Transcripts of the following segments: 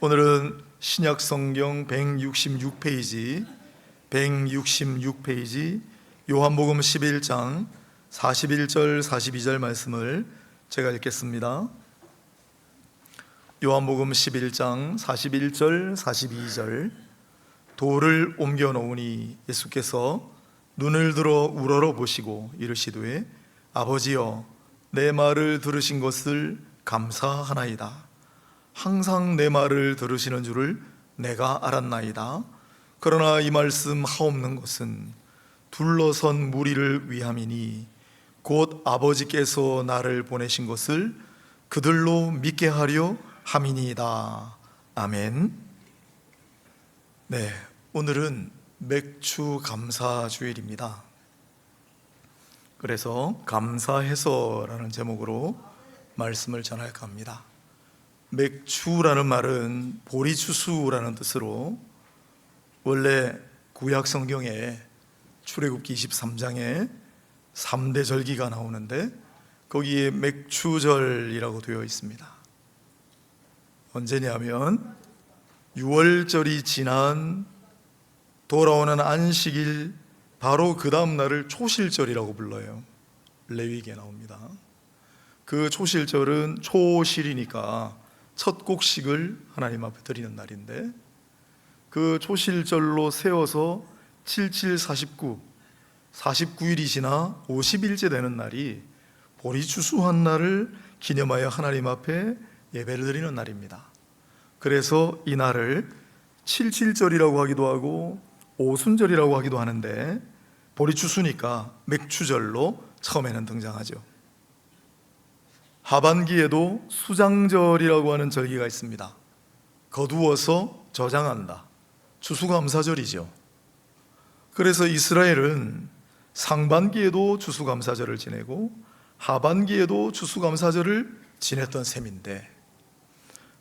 오늘은 신약 성경 166페이지 요한복음 11장 41절 42절 말씀을 제가 읽겠습니다. 요한복음 11장 41절 42절. 돌을 옮겨 놓으니 예수께서 눈을 들어 우러러 보시고 이르시되 아버지여, 내 말을 들으신 것을 감사하나이다. 항상 내 말을 들으시는 줄을 내가 알았나이다. 그러나 이 말씀 하옵는 것은 둘러선 무리를 위함이니 곧 아버지께서 나를 보내신 것을 그들로 믿게 하려 함이니이다. 아멘. 네, 오늘은 맥주 감사 주일입니다. 그래서 감사해서라는 제목으로 말씀을 전할까 합니다. 맥주라는 말은 보리추수라는 뜻으로 원래 구약 성경에 출애굽기 23장에 3대 절기가 나오는데 거기에 맥주절이라고 되어 있습니다. 언제냐면 6월절이 지난 돌아오는 안식일 바로 그 다음 날을 초실절이라고 불러요. 레위기에 나옵니다. 그 초실절은 초실이니까 첫 곡식을 하나님 앞에 드리는 날인데, 그 초실절로 세워서 7749 49일이 지나 50일째 되는 날이 보리추수한 날을 기념하여 하나님 앞에 예배를 드리는 날입니다. 그래서 이 날을 77절이라고 하기도 하고 오순절이라고 하기도 하는데, 보리추수니까 맥주절로 처음에는 등장하죠. 하반기에도 수장절이라고 하는 절기가 있습니다. 거두어서 저장한다. 추수감사절이죠. 그래서 이스라엘은 상반기에도 추수감사절을 지내고 하반기에도 추수감사절을 지냈던 셈인데,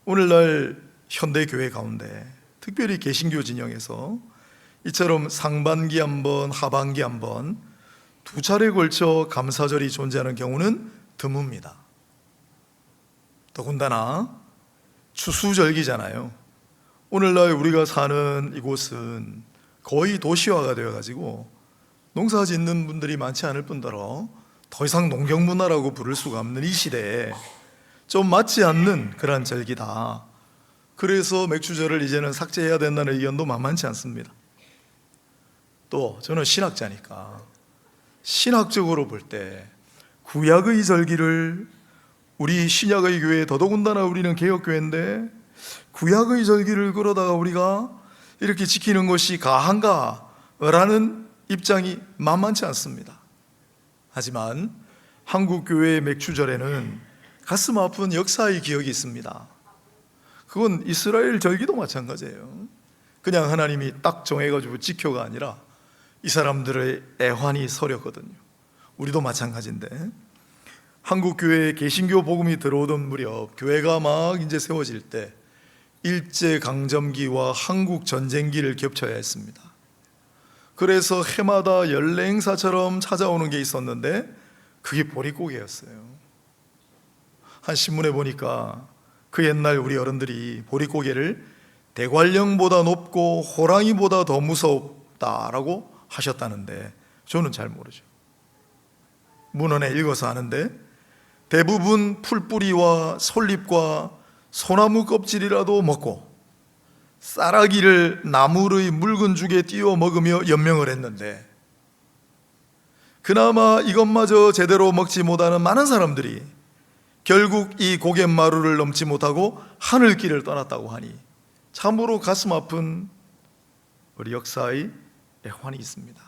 오늘날 현대교회 가운데 특별히 개신교 진영에서 이처럼 상반기 한번 하반기 한번 두 차례에 걸쳐 감사절이 존재하는 경우는 드뭅니다. 더군다나 추수절기잖아요. 오늘날 우리가 사는 이곳은 거의 도시화가 되어가지고 농사 짓는 분들이 많지 않을 뿐더러 더 이상 농경문화라고 부를 수가 없는 이 시대에 좀 맞지 않는 그런 절기다. 그래서 맥주절을 이제는 삭제해야 된다는 의견도 만만치 않습니다. 또 저는 신학자니까 신학적으로 볼 때 구약의 절기를 우리 신약의 교회, 더더군다나 우리는 개혁교회인데 구약의 절기를 그러다가 우리가 이렇게 지키는 것이 가한가? 라는 입장이 만만치 않습니다. 하지만 한국교회의 맥주절에는 가슴 아픈 역사의 기억이 있습니다. 그건 이스라엘 절기도 마찬가지예요. 그냥 하나님이 딱 정해가지고 지켜가 아니라 이 사람들의 애환이 서렸거든요. 우리도 마찬가지인데, 한국교회에 개신교 복음이 들어오던 무렵 교회가 막 이제 세워질 때 일제강점기와 한국전쟁기를 겹쳐야 했습니다. 그래서 해마다 연례 행사처럼 찾아오는 게 있었는데 그게 보릿고개였어요. 한 신문에 보니까 그 옛날 우리 어른들이 보릿고개를 대관령보다 높고 호랑이보다 더 무섭다라고 하셨다는데 저는 잘 모르죠. 문헌에 읽어서 아는데 대부분 풀뿌리와 솔잎과 소나무 껍질이라도 먹고 쌀아기를 나물의 묽은 죽에 띄워 먹으며 연명을 했는데, 그나마 이것마저 제대로 먹지 못하는 많은 사람들이 결국 이 고갯마루를 넘지 못하고 하늘길을 떠났다고 하니 참으로 가슴 아픈 우리 역사의 애환이 있습니다.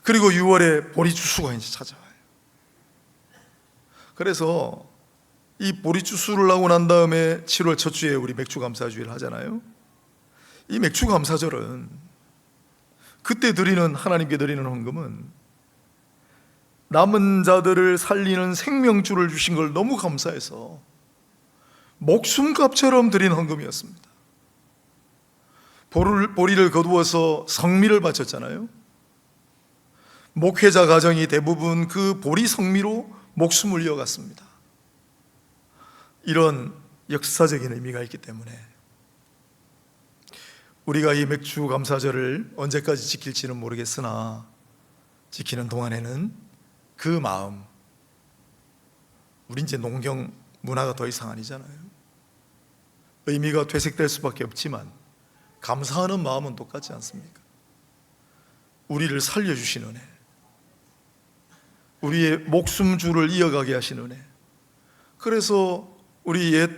그리고 6월에 보리추수가 이제 찾아와요. 그래서 이 보리추수를 하고 난 다음에 7월 첫 주에 우리 맥주감사주의를 하잖아요. 이 맥주감사절은 그때 드리는, 하나님께 드리는 헌금은 남은 자들을 살리는 생명줄을 주신 걸 너무 감사해서 목숨값처럼 드린 헌금이었습니다. 보리를 거두어서 성미를 바쳤잖아요. 목회자 가정이 대부분 그 보리 성미로 목숨을 이어갔습니다. 이런 역사적인 의미가 있기 때문에 우리가 이 맥주 감사절을 언제까지 지킬지는 모르겠으나 지키는 동안에는 그 마음, 우리 이제 농경 문화가 더 이상 아니잖아요. 의미가 퇴색될 수밖에 없지만 감사하는 마음은 똑같지 않습니까? 우리를 살려주신 은혜, 우리의 목숨줄을 이어가게 하신 은혜. 그래서 우리 옛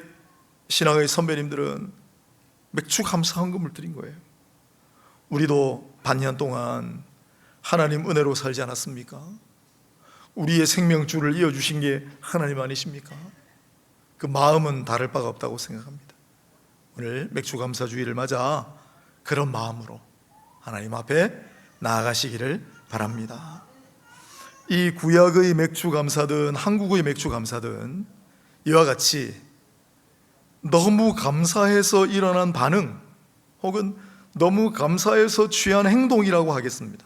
신앙의 선배님들은 맥주 감사 헌금을 드린 거예요. 우리도 반년 동안 하나님 은혜로 살지 않았습니까? 우리의 생명줄을 이어주신 게 하나님 아니십니까? 그 마음은 다를 바가 없다고 생각합니다. 오늘 맥주 감사주의를 맞아 그런 마음으로 하나님 앞에 나아가시기를 바랍니다. 이 구약의 맥주 감사든 한국의 맥주 감사든 이와 같이 너무 감사해서 일어난 반응 혹은 너무 감사해서 취한 행동이라고 하겠습니다.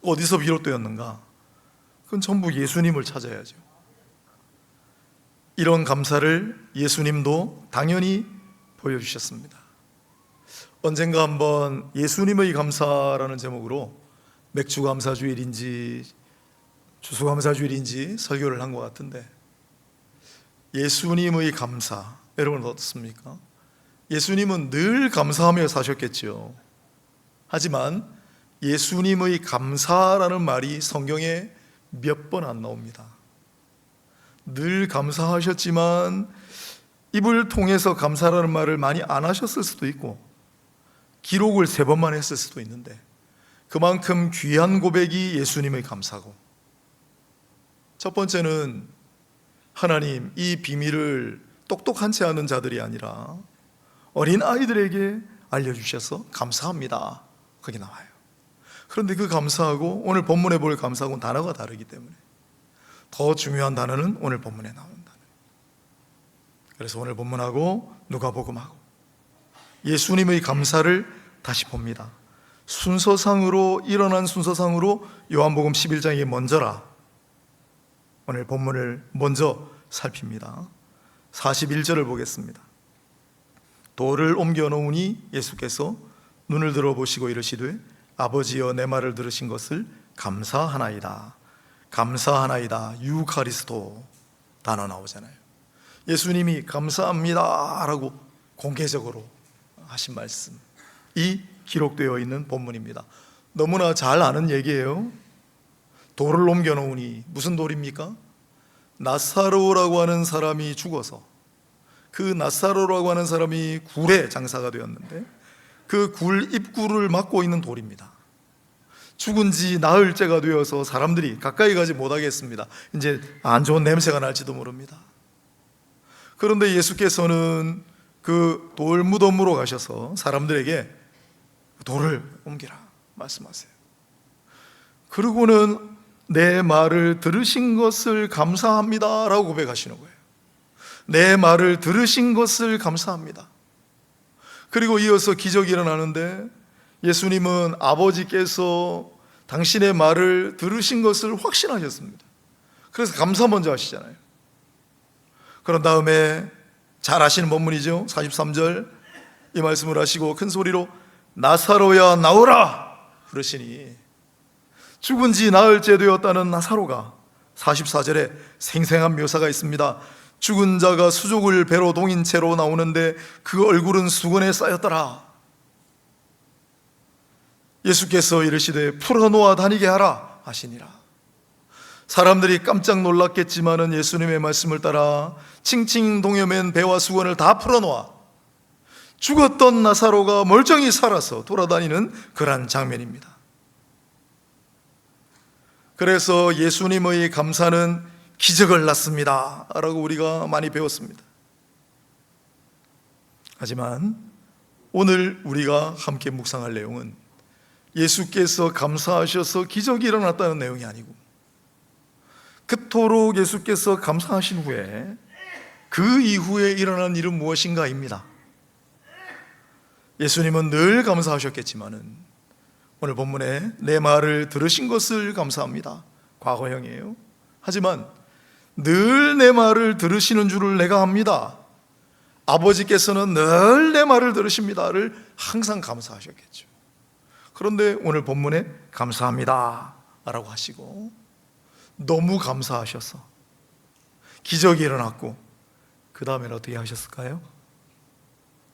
어디서 비롯되었는가? 그건 전부 예수님을 찾아야죠. 이런 감사를 예수님도 당연히 보여주셨습니다. 언젠가 한번 예수님의 감사라는 제목으로 맥주감사주일인지 추수감사주일인지 설교를 한 것 같은데, 예수님의 감사, 여러분 어떻습니까? 예수님은 늘 감사하며 사셨겠죠. 하지만 예수님의 감사라는 말이 성경에 몇 번 안 나옵니다. 늘 감사하셨지만 입을 통해서 감사라는 말을 많이 안 하셨을 수도 있고 기록을 3번만 했을 수도 있는데, 그만큼 귀한 고백이 예수님의 감사고, 첫 번째는 하나님 이 비밀을 똑똑한 채 아는 자들이 아니라 어린 아이들에게 알려주셔서 감사합니다, 거기 나와요. 그런데 그 감사하고 오늘 본문에 볼 감사하고는 단어가 다르기 때문에 더 중요한 단어는 오늘 본문에 나온 단어. 그래서 오늘 본문하고 누가복음하고 예수님의 감사를 다시 봅니다. 순서상으로, 일어난 순서상으로 요한복음 11장이 먼저라 오늘 본문을 먼저 살핍니다. 41절을 보겠습니다. 돌을 옮겨 놓으니 예수께서 눈을 들어보시고 이르시되 아버지여 내 말을 들으신 것을 감사하나이다. 감사하나이다. 유카리스토 단어 나오잖아요. 예수님이 감사합니다 라고 공개적으로 하신 말씀이 기록되어 있는 본문입니다. 너무나 잘 아는 얘기예요. 돌을 옮겨 놓으니 무슨 돌입니까? 나사로라고 하는 사람이 죽어서 그 나사로라고 하는 사람이 굴에 장사가 되었는데 그 굴 입구를 막고 있는 돌입니다. 죽은 지 나흘째가 되어서 사람들이 가까이 가지 못하겠습니다. 이제 안 좋은 냄새가 날지도 모릅니다. 그런데 예수께서는 그 돌 무덤으로 가셔서 사람들에게 돌을 옮기라 말씀하세요. 그리고는 내 말을 들으신 것을 감사합니다 라고 고백하시는 거예요. 내 말을 들으신 것을 감사합니다. 그리고 이어서 기적이 일어나는데 예수님은 아버지께서 당신의 말을 들으신 것을 확신하셨습니다. 그래서 감사 먼저 하시잖아요. 그런 다음에 잘 아시는 본문이죠. 43절 이 말씀을 하시고 큰 소리로 나사로야 나오라 그러시니 죽은 지 나흘째 되었다는 나사로가 44절에 생생한 묘사가 있습니다. 죽은 자가 수족을 배로 동인 채로 나오는데 그 얼굴은 수건에 쌓였더라. 예수께서 이르시되 풀어놓아 다니게 하라 하시니라. 사람들이 깜짝 놀랐겠지만은 예수님의 말씀을 따라 칭칭 동여맨 배와 수건을 다 풀어놓아 죽었던 나사로가 멀쩡히 살아서 돌아다니는 그러한 장면입니다. 그래서 예수님의 감사는 기적을 낳습니다 라고 우리가 많이 배웠습니다. 하지만 오늘 우리가 함께 묵상할 내용은 예수께서 감사하셔서 기적이 일어났다는 내용이 아니고 그토록 예수께서 감사하신 후에 그 이후에 일어난 일은 무엇인가입니다. 예수님은 늘 감사하셨겠지만은 오늘 본문에 내 말을 들으신 것을 감사합니다. 과거형이에요. 하지만 늘 내 말을 들으시는 줄을 내가 압니다. 아버지께서는 늘 내 말을 들으십니다를 항상 감사하셨겠죠. 그런데 오늘 본문에 감사합니다 라고 하시고 너무 감사하셔서 기적이 일어났고 그 다음에는 어떻게 하셨을까요?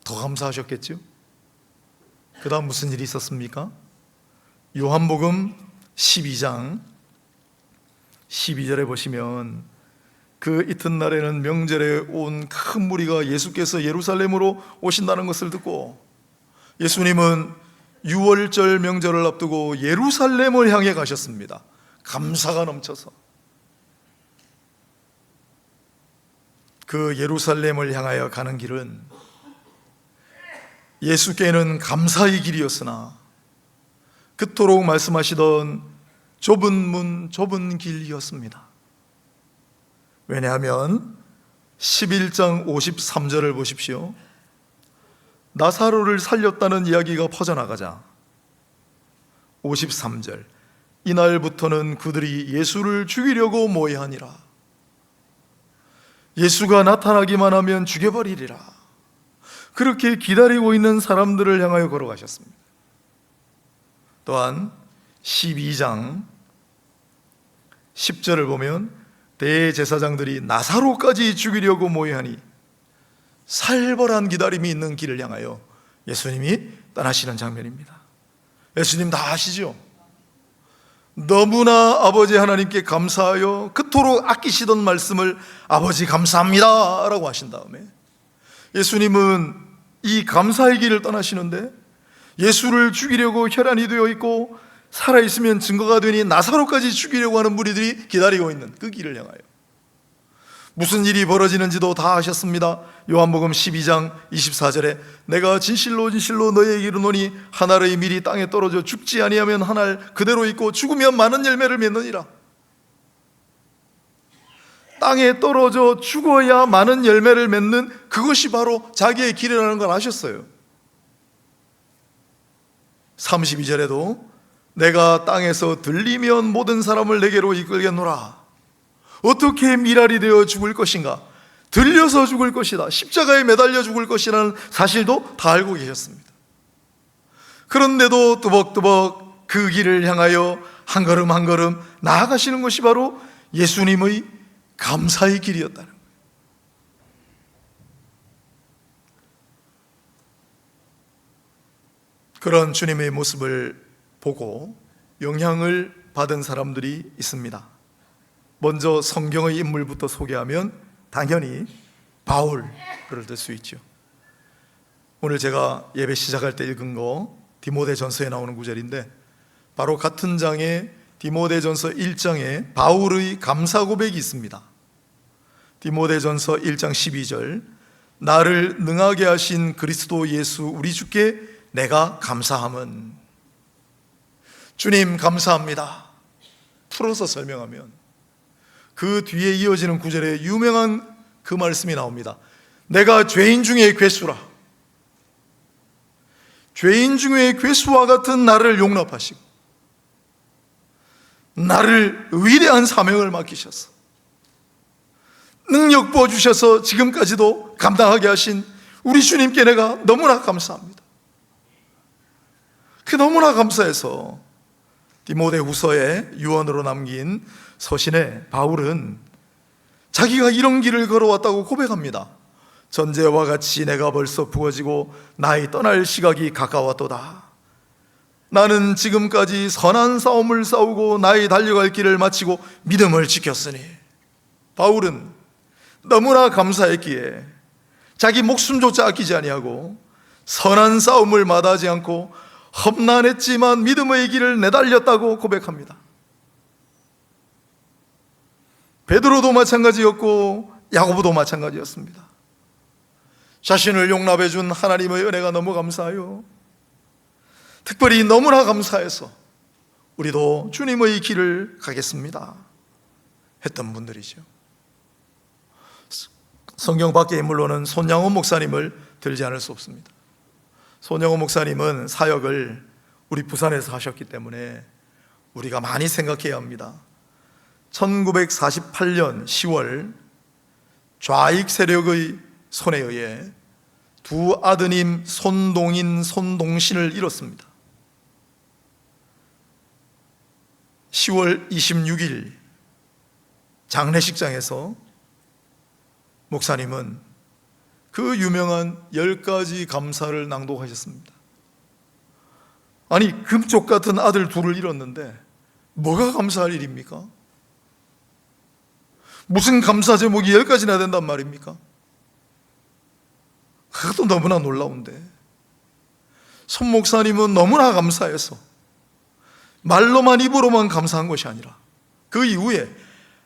더 감사하셨겠죠? 그 다음 무슨 일이 있었습니까? 요한복음 12장 12절에 보시면 그 이튿날에는 명절에 온 큰 무리가 예수께서 예루살렘으로 오신다는 것을 듣고 예수님은 유월절 명절을 앞두고 예루살렘을 향해 가셨습니다. 감사가 넘쳐서 그 예루살렘을 향하여 가는 길은 예수께는 감사의 길이었으나 그토록 말씀하시던 좁은 문, 좁은 길이었습니다. 왜냐하면 11장 53절을 보십시오. 나사로를 살렸다는 이야기가 퍼져나가자 53절 이날부터는 그들이 예수를 죽이려고 모여하니라. 예수가 나타나기만 하면 죽여버리리라. 그렇게 기다리고 있는 사람들을 향하여 걸어가셨습니다. 또한 12장 10절을 보면 대제사장들이 나사로까지 죽이려고 모여하니 살벌한 기다림이 있는 길을 향하여 예수님이 떠나시는 장면입니다. 예수님 다 아시죠? 너무나 아버지 하나님께 감사하여 그토록 아끼시던 말씀을 아버지 감사합니다 라고 하신 다음에 예수님은 이 감사의 길을 떠나시는데 예수를 죽이려고 혈안이 되어 있고 살아있으면 증거가 되니 나사로까지 죽이려고 하는 무리들이 기다리고 있는 그 길을 향하여 무슨 일이 벌어지는지도 다 아셨습니다. 요한복음 12장 24절에 내가 진실로 진실로 너희에게 이르노니 한 알의 밀이 땅에 떨어져 죽지 아니하면 한 알 그대로 있고 죽으면 많은 열매를 맺느니라. 땅에 떨어져 죽어야 많은 열매를 맺는 그것이 바로 자기의 길이라는 걸 아셨어요. 32절에도 내가 땅에서 들리면 모든 사람을 내게로 이끌겠노라. 어떻게 미랄이 되어 죽을 것인가? 들려서 죽을 것이다. 십자가에 매달려 죽을 것이라는 사실도 다 알고 계셨습니다. 그런데도 뚜벅뚜벅 그 길을 향하여 한 걸음 한 걸음 나아가시는 것이 바로 예수님의 감사의 길이었다는 거예요. 그런 주님의 모습을 보고 영향을 받은 사람들이 있습니다. 먼저 성경의 인물부터 소개하면 당연히 바울을 들 수 있죠. 오늘 제가 예배 시작할 때 읽은 거 디모데전서에 나오는 구절인데 바로 같은 장에 디모데전서 1장에 바울의 감사 고백이 있습니다. 디모데전서 1장 12절 나를 능하게 하신 그리스도 예수 우리 주께 내가 감사함은 주님 감사합니다 풀어서 설명하면 그 뒤에 이어지는 구절에 유명한 그 말씀이 나옵니다. 내가 죄인 중에 괴수라. 죄인 중에 괴수와 같은 나를 용납하시고 나를 위대한 사명을 맡기셔서 능력 부어주셔서 지금까지도 감당하게 하신 우리 주님께 내가 너무나 감사합니다. 그 너무나 감사해서 디모데 후서에 유언으로 남긴 서신에 바울은 자기가 이런 길을 걸어왔다고 고백합니다. 전제와 같이 내가 벌써 부어지고 나의 떠날 시각이 가까웠도다. 나는 지금까지 선한 싸움을 싸우고 나의 달려갈 길을 마치고 믿음을 지켰으니 바울은 너무나 감사했기에 자기 목숨조차 아끼지 아니하고 선한 싸움을 마다하지 않고 험난했지만 믿음의 길을 내달렸다고 고백합니다. 베드로도 마찬가지였고 야고보도 마찬가지였습니다. 자신을 용납해 준 하나님의 은혜가 너무 감사해요. 특별히 너무나 감사해서 우리도 주님의 길을 가겠습니다 했던 분들이죠. 성경 밖의 인물로는 손양호 목사님을 들지 않을 수 없습니다. 손양호 목사님은 사역을 우리 부산에서 하셨기 때문에 우리가 많이 생각해야 합니다. 1948년 10월 좌익 세력의 손에 의해 두 아드님 손동인, 손동신을 잃었습니다. 10월 26일 장례식장에서 목사님은 그 유명한 10가지 감사를 낭독하셨습니다. 아니, 금쪽 같은 아들 둘을 잃었는데 뭐가 감사할 일입니까? 무슨 감사 제목이 10가지나 된단 말입니까? 그것도 너무나 놀라운데, 손 목사님은 너무나 감사해서 말로만, 입으로만 감사한 것이 아니라 그 이후에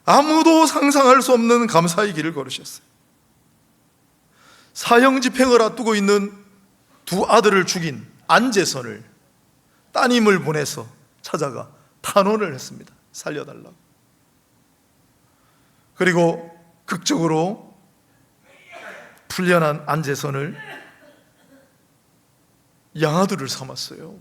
아무도 상상할 수 없는 감사의 길을 걸으셨어요. 사형 집행을 앞두고 있는 두 아들을 죽인 안재선을 따님을 보내서 찾아가 탄원을 했습니다. 살려달라고. 그리고 극적으로 풀려난 안재선을 양아들을 삼았어요.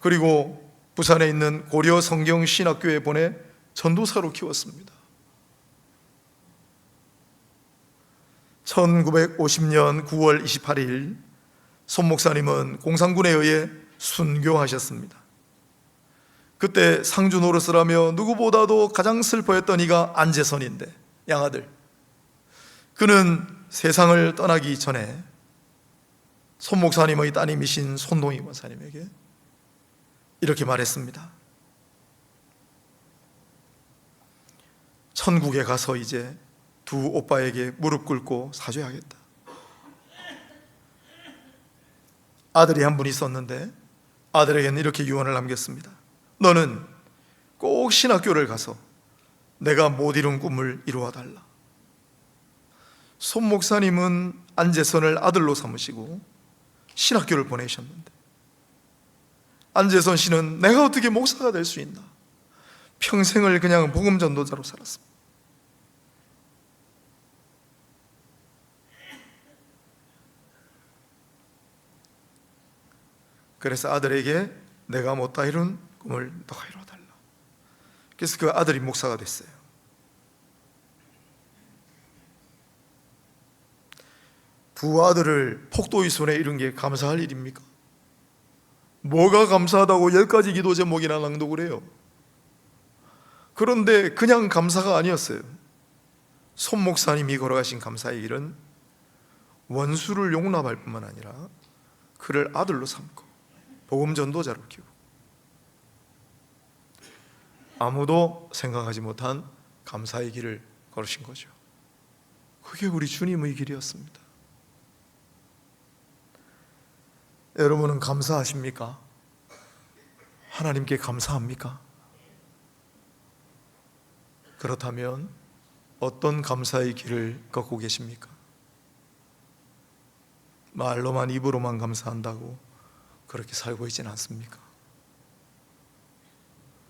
그리고 부산에 있는 고려 성경신학교에 보내 전도사로 키웠습니다. 1950년 9월 28일 손 목사님은 공산군에 의해 순교하셨습니다. 그때 상주 노릇을 하며 누구보다도 가장 슬퍼했던 이가 안재선인데, 양아들, 그는 세상을 떠나기 전에 손 목사님의 따님이신 손동희 권사님에게 이렇게 말했습니다. 천국에 가서 이제 두 오빠에게 무릎 꿇고 사죄하겠다. 아들이 한 분 있었는데 아들에게는 이렇게 유언을 남겼습니다. 너는 꼭 신학교를 가서 내가 못 이룬 꿈을 이루어 달라. 손 목사님은 안재선을 아들로 삼으시고 신학교를 보내셨는데, 안재선 씨는 내가 어떻게 목사가 될 수 있나, 평생을 그냥 복음 전도자로 살았습니다. 그래서 아들에게 내가 못다 이룬 꿈을 너가 이루어달라. 그래서 그 아들이 목사가 됐어요. 두 아들을 폭도의 손에 잃은 게 감사할 일입니까? 뭐가 감사하다고 10가지 기도 제목이나 낭독을 해요? 그런데 그냥 감사가 아니었어요. 손 목사님이 걸어가신 감사의 길은 원수를 용납할 뿐만 아니라 그를 아들로 삼고 복음 전도자로 키우고, 아무도 생각하지 못한 감사의 길을 걸으신 거죠. 그게 우리 주님의 길이었습니다. 여러분은 감사하십니까? 하나님께 감사합니까? 그렇다면 어떤 감사의 길을 걷고 계십니까? 말로만, 입으로만 감사한다고 그렇게 살고 있지는 않습니까?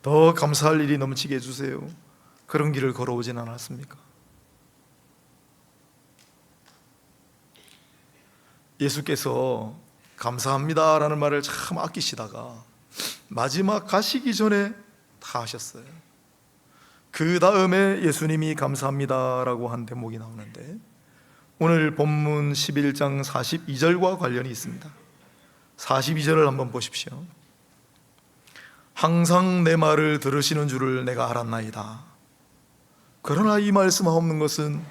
더 감사할 일이 넘치게 해주세요. 그런 길을 걸어오진 않았습니까? 예수께서 감사합니다라는 말을 참 아끼시다가 마지막 가시기 전에 다 하셨어요. 그 다음에 예수님이 감사합니다라고 한 대목이 나오는데, 오늘 본문 11장 42절과 관련이 있습니다. 42절을 한번 보십시오. 항상 내 말을 들으시는 줄을 내가 알았나이다. 그러나 이 말씀하옵는 것은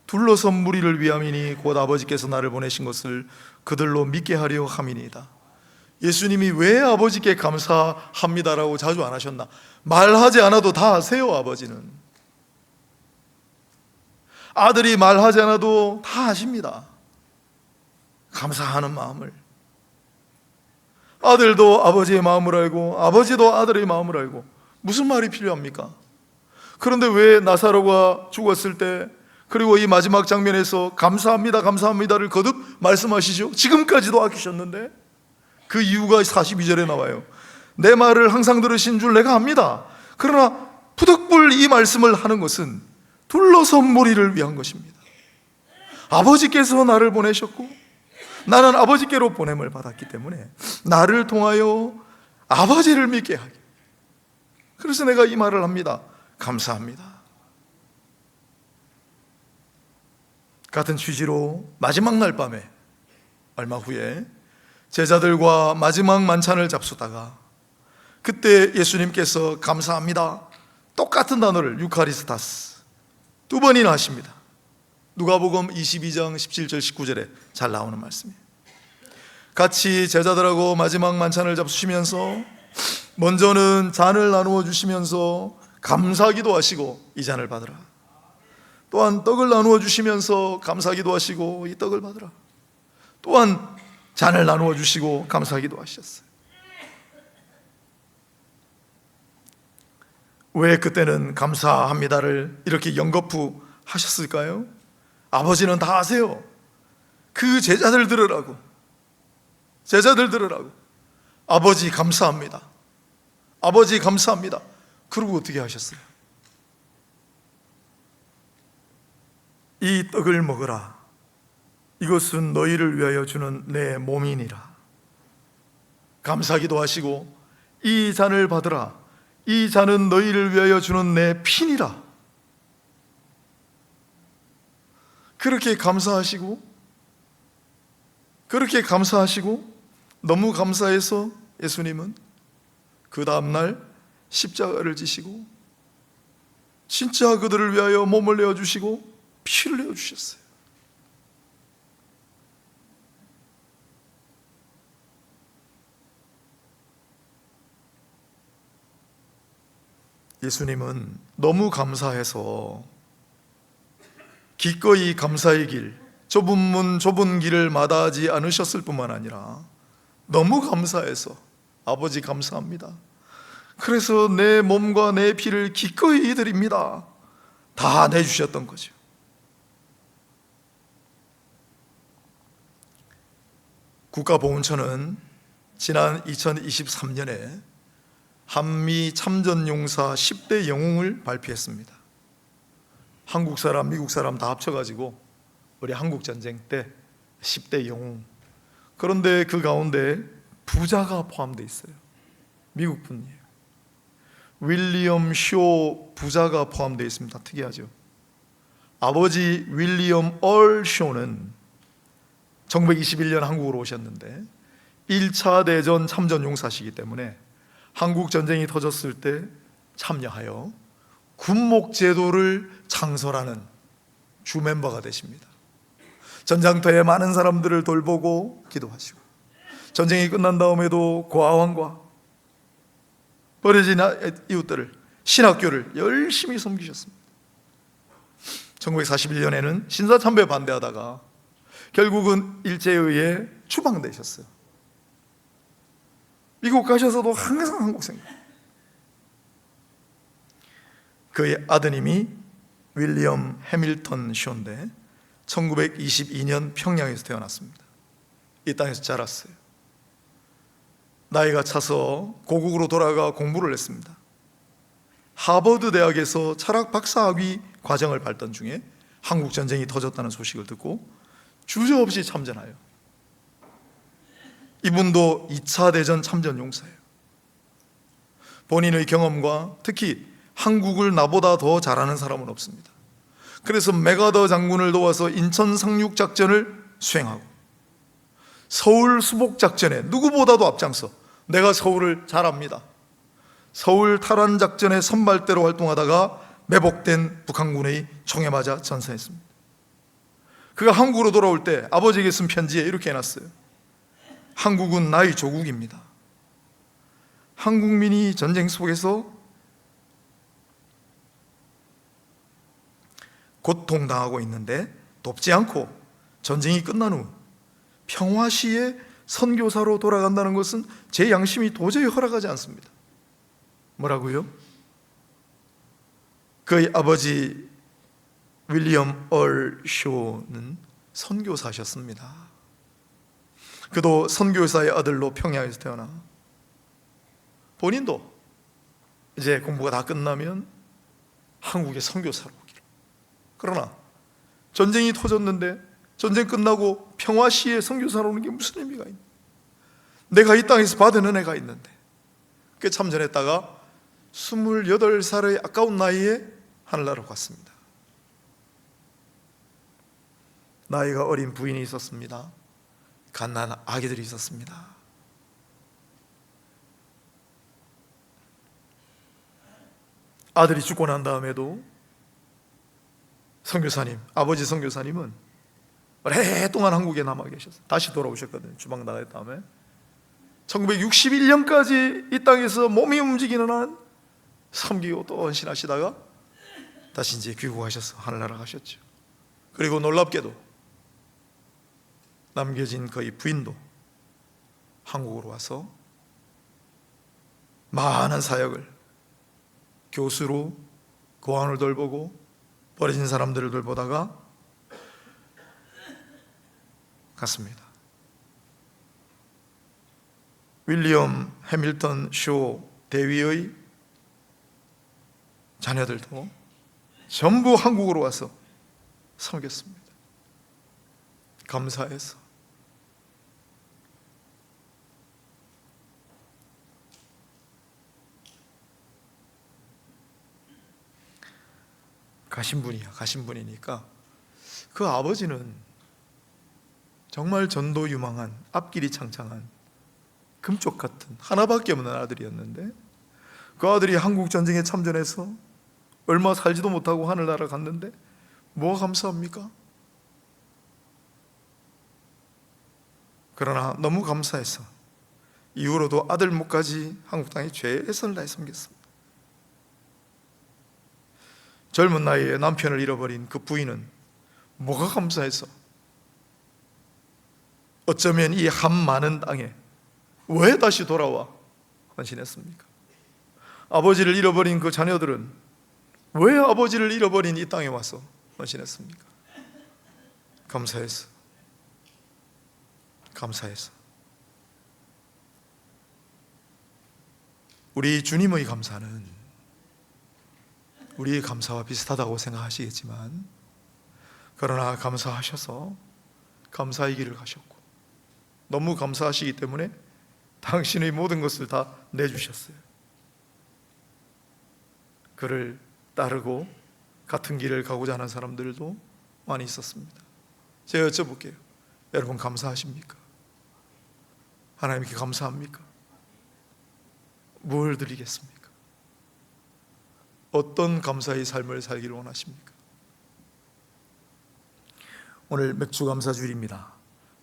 둘러선 무리를 위함이니 곧 아버지께서 나를 보내신 것을 그들로 믿게 하려 함이니이다. 예수님이 왜 아버지께 감사합니다라고 자주 안 하셨나? 말하지 않아도 다 아세요. 아버지는 아들이 말하지 않아도 다 아십니다. 감사하는 마음을. 아들도 아버지의 마음을 알고 아버지도 아들의 마음을 알고, 무슨 말이 필요합니까? 그런데 왜 나사로가 죽었을 때, 그리고 이 마지막 장면에서 감사합니다, 감사합니다를 거듭 말씀하시죠? 지금까지도 아끼셨는데. 그 이유가 42절에 나와요. 내 말을 항상 들으신 줄 내가 압니다. 그러나 부득불 이 말씀을 하는 것은 둘러선 무리를 위한 것입니다. 아버지께서 나를 보내셨고 나는 아버지께로 보냄을 받았기 때문에 나를 통하여 아버지를 믿게 하기. 그래서 내가 이 말을 합니다. 감사합니다. 같은 취지로 마지막 날 밤에 얼마 후에 제자들과 마지막 만찬을 잡수다가 그때 예수님께서 감사합니다, 똑같은 단어를 유카리스타스 두 번이나 하십니다. 누가복음 22장 17절 19절에 잘 나오는 말씀이에요. 같이 제자들하고 마지막 만찬을 잡수시면서 먼저는 잔을 나누어 주시면서 감사기도 하시고 이 잔을 받으라. 또한 떡을 나누어 주시면서 감사기도 하시고 이 떡을 받으라. 또한 잔을 나누어 주시고 감사기도 하셨어요. 왜 그때는 감사합니다를 이렇게 연거푸 하셨을까요? 아버지는 다 아세요. 그 제자들 들으라고, 제자들 들으라고. 아버지 감사합니다, 아버지 감사합니다. 그러고 어떻게 하셨어요? 이 떡을 먹으라, 이것은 너희를 위하여 주는 내 몸이니라. 감사기도 하시고 이 잔을 받으라, 이 잔은 너희를 위하여 주는 내 피니라. 그렇게 감사하시고 너무 감사해서 예수님은 그 다음날 십자가를 지시고 진짜 그들을 위하여 몸을 내어주시고 피를 내어주셨어요. 예수님은 너무 감사해서 기꺼이 감사의 길, 좁은 문 좁은 길을 마다하지 않으셨을 뿐만 아니라 너무 감사해서 아버지 감사합니다, 그래서 내 몸과 내 피를 기꺼이 드립니다, 다 내주셨던 거죠. 국가보훈처는 지난 2023년에 한미 참전용사 10대 영웅을 발표했습니다. 한국 사람, 미국 사람 다 합쳐가지고 우리 한국전쟁 때 10대 영웅. 그런데 그 가운데 부자가 포함되어 있어요. 미국 분이에요. 윌리엄 쇼 부자가 포함되어 있습니다. 특이하죠. 아버지 윌리엄 얼 쇼는 1921년 한국으로 오셨는데 1차 대전 참전용사시기 때문에 한국 전쟁이 터졌을 때 참여하여 군목제도를 창설하는 주 멤버가 되십니다. 전장터에 많은 사람들을 돌보고 기도하시고 전쟁이 끝난 다음에도 고아원과 버려진 이웃들을, 신학교를 열심히 섬기셨습니다. 1941년에는 신사참배 반대하다가 결국은 일제에 의해 추방되셨어요. 미국 가셔서도 항상 한국 생각. 그의 아드님이 윌리엄 해밀턴 쇼인데 1922년 평양에서 태어났습니다. 이 땅에서 자랐어요. 나이가 차서 고국으로 돌아가 공부를 했습니다. 하버드 대학에서 철학 박사학위 과정을 밟던 중에 한국 전쟁이 터졌다는 소식을 듣고 주저없이 참전하여 이분도 2차 대전 참전 용사예요. 본인의 경험과 특히 한국을 나보다 더 잘하는 사람은 없습니다. 그래서 맥아더 장군을 도와서 인천 상륙작전을 수행하고 서울 수복작전에 누구보다도 앞장서 내가 서울을 잘 압니다. 서울 탈환작전의 선발대로 활동하다가 매복된 북한군의 총에 맞아 전사했습니다. 그가 한국으로 돌아올 때 아버지에게 쓴 편지에 이렇게 해놨어요. 한국은 나의 조국입니다. 한국민이 전쟁 속에서 고통당하고 있는데 돕지 않고 전쟁이 끝난 후 평화시에 선교사로 돌아간다는 것은 제 양심이 도저히 허락하지 않습니다. 뭐라고요? 그의 아버지 윌리엄 얼 쇼는 선교사셨습니다. 그도 선교사의 아들로 평양에서 태어나 본인도 이제 공부가 다 끝나면 한국의 선교사로 오기를. 그러나 전쟁이 터졌는데 전쟁 끝나고 평화시에 선교사로 오는 게 무슨 의미가 있나? 내가 이 땅에서 받은 은혜가 있는데 꽤 참전했다가 28살의 아까운 나이에 하늘나라로 갔습니다. 나이가 어린 부인이 있었습니다. 갓난 아기들이 있었습니다. 아들이 죽고 난 다음에도 선교사님, 아버지 선교사님은 오랫동안 한국에 남아 계셨어요. 다시 돌아오셨거든요. 주방 나간 다음에 1961년까지 이 땅에서 몸이 움직이는 한 섬기고 또 헌신하시다가 다시 이제 귀국하셔서 하늘나라 가셨죠. 그리고 놀랍게도 남겨진 그의 부인도 한국으로 와서 많은 사역을, 교수로 고아원을 돌보고 버려진 사람들을 돌보다가 갔습니다. 윌리엄 해밀턴 쇼 대위의 자녀들도 전부 한국으로 와서 섬겼습니다. 감사해서. 가신 분이니까 그 아버지는 정말 전도 유망한, 앞길이 창창한 금쪽 같은 하나밖에 없는 아들이었는데 그 아들이 한국 전쟁에 참전해서 얼마 살지도 못하고 하늘나라 갔는데 뭐가 감사합니까? 그러나 너무 감사해서 이후로도 아들 목까지 한국 땅에 최선을 다해 섬겼습니다. 젊은 나이에 남편을 잃어버린 그 부인은 뭐가 감사해서 어쩌면 이 한 많은 땅에 왜 다시 돌아와 헌신했습니까? 아버지를 잃어버린 그 자녀들은 왜 아버지를 잃어버린 이 땅에 와서 헌신했습니까? 감사해서. 우리 주님의 감사는 우리의 감사와 비슷하다고 생각하시겠지만, 그러나 감사하셔서 감사의 길을 가셨고 너무 감사하시기 때문에 당신의 모든 것을 다 내주셨어요. 그를 따르고 같은 길을 가고자 하는 사람들도 많이 있었습니다. 제가 여쭤볼게요. 여러분 감사하십니까? 하나님께 감사합니까? 뭘 드리겠습니까? 어떤 감사의 삶을 살기를 원하십니까? 오늘 맥주감사주일입니다.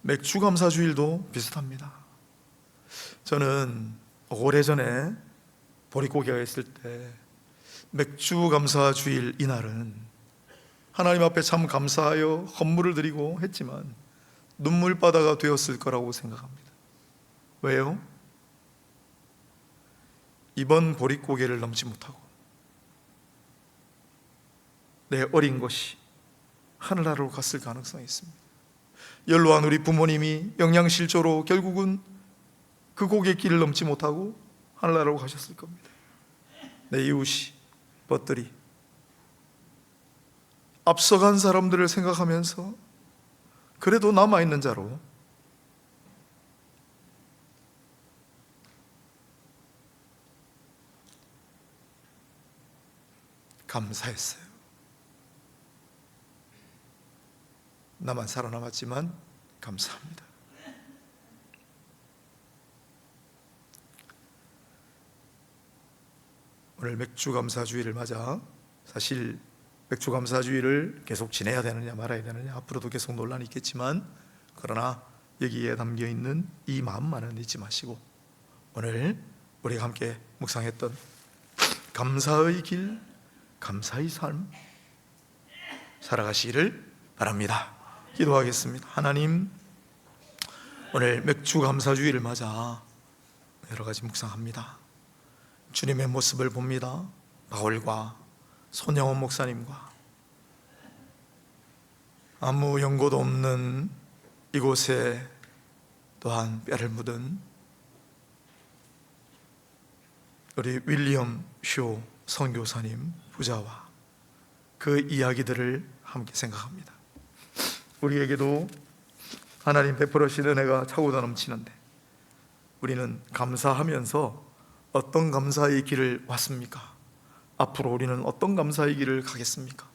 맥주감사주일도 비슷합니다. 저는 오래전에 보릿고개가 있을 때 맥주감사주일 이날은 하나님 앞에 참 감사하여 헌물을 드리고 했지만 눈물바다가 되었을 거라고 생각합니다. 왜요? 이번 보릿고개를 넘지 못하고 내 어린 것이 하늘나라로 갔을 가능성이 있습니다. 연로한 우리 부모님이 영양실조로 결국은 그 고갯길을 넘지 못하고 하늘나라로 가셨을 겁니다. 내 이웃이, 벗들이, 앞서간 사람들을 생각하면서 그래도 남아있는 자로 감사했어요. 나만 살아남았지만 감사합니다. 오늘 맥주감사주의를 맞아 사실 맥주감사주의를 계속 지내야 되느냐 말아야 되느냐 앞으로도 계속 논란이 있겠지만, 그러나 여기에 담겨있는 이 마음만은 잊지 마시고 오늘 우리가 함께 묵상했던 감사의 길, 감사의 삶 살아가시기를 바랍니다. 기도하겠습니다. 하나님, 오늘 맥주감사주의를 맞아 여러 가지 묵상합니다. 주님의 모습을 봅니다. 바울과 손영원 목사님과 아무 연고도 없는 이곳에 또한 뼈를 묻은 우리 윌리엄 쇼 선교사님 부자와 그 이야기들을 함께 생각합니다. 우리에게도 하나님 베풀으신 은혜가 차고도 넘치는데 우리는 감사하면서 어떤 감사의 길을 왔습니까? 앞으로 우리는 어떤 감사의 길을 가겠습니까?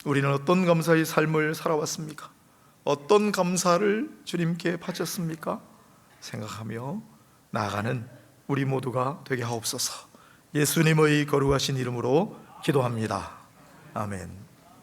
우리는 어떤 감사의 삶을 살아왔습니까? 어떤 감사를 주님께 바쳤습니까? 생각하며 나아가는 우리 모두가 되게 하옵소서. 예수님의 거룩하신 이름으로 기도합니다. 아멘.